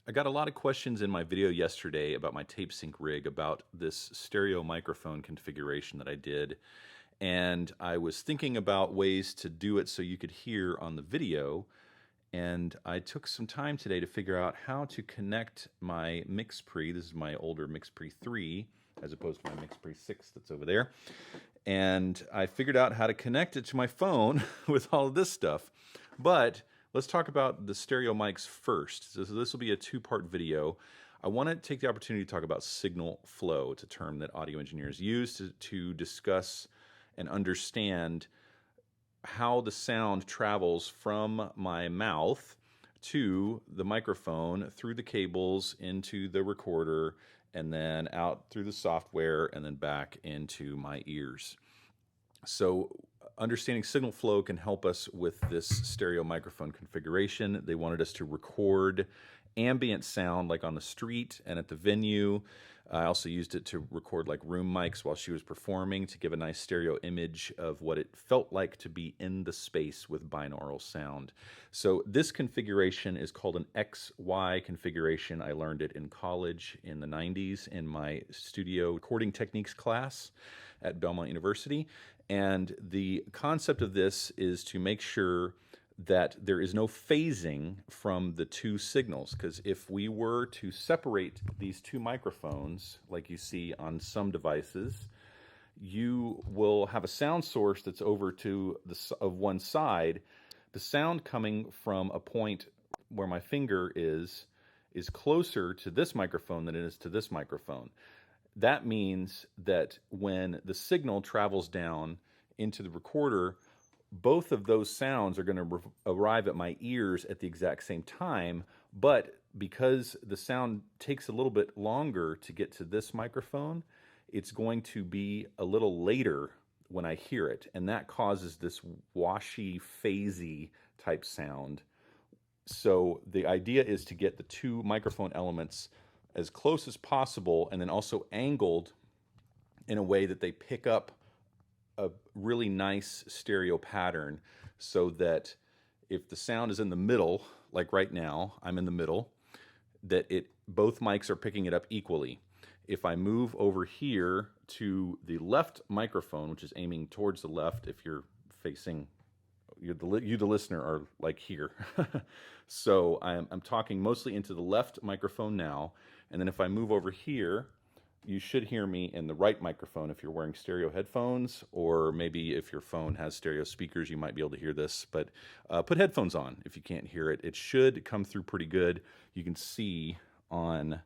I got a lot of questions in my video yesterday about my tape sync rig about this stereo microphone configuration that I did. And I was thinking about ways to do it so you could hear on the video. And I took some time today to figure out how to connect my MixPre. This is my older MixPre 3 as opposed to my MixPre 6 that's over there. And I figured out how to connect it to my phone with all of this stuff. But let's talk about the stereo mics first. So this will be a two-part video. I want to take the opportunity to talk about signal flow. It's a term that audio engineers use to discuss and understand how the sound travels from my mouth to the microphone, through the cables, into the recorder, and then out through the software, and then back into my ears. So understanding signal flow can help us with this stereo microphone configuration. They wanted us to record ambient sound like on the street and at the venue. I also used it to record like room mics while she was performing to give a nice stereo image of what it felt like to be in the space with binaural sound. So this configuration is called an XY configuration. I learned it in college in the 90s in my studio recording techniques class at Belmont University. And the concept of this is to make sure that there is no phasing from the two signals, because if we were to separate these two microphones, like you see on some devices, you will have a sound source that's over to of one side. The sound coming from a point where my finger is closer to this microphone than it is to this microphone. That means that when the signal travels down into the recorder, both of those sounds are going to arrive at my ears at the exact same time, but because the sound takes a little bit longer to get to this microphone, it's going to be a little later when I hear it, and that causes this washy, phasey type sound. So the idea is to get the two microphone elements as close as possible, and then also angled in a way that they pick up a really nice stereo pattern, so that if the sound is in the middle, like right now, I'm in the middle, that both mics are picking it up equally. If I move over here to the left microphone, which is aiming towards the left, if you're facing, you the listener are like here. So I'm talking mostly into the left microphone now, and then if I move over here, you should hear me in the right microphone if you're wearing stereo headphones, or maybe if your phone has stereo speakers, you might be able to hear this. But put headphones on if you can't hear it. It should come through pretty good. You can see on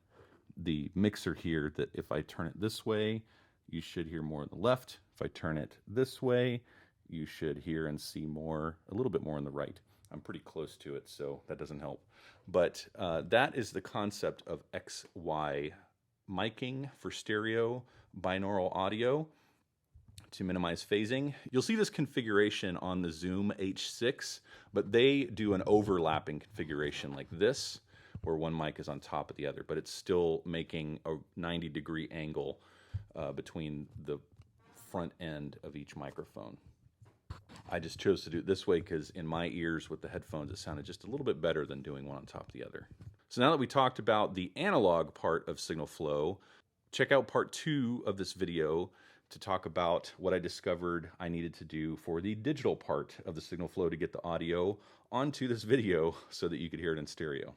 the mixer here that if I turn it this way, you should hear more on the left. If I turn it this way, you should hear and see more, a little bit more on the right. I'm pretty close to it, so that doesn't help. But that is the concept of XY miking for stereo binaural audio to minimize phasing. You'll see this configuration on the Zoom H6, but they do an overlapping configuration like this, where one mic is on top of the other, but it's still making a 90-degree angle between the front end of each microphone. I just chose to do it this way because in my ears with the headphones, it sounded just a little bit better than doing one on top of the other. So now that we talked about the analog part of signal flow, check out part 2 of this video to talk about what I discovered I needed to do for the digital part of the signal flow to get the audio onto this video so that you could hear it in stereo.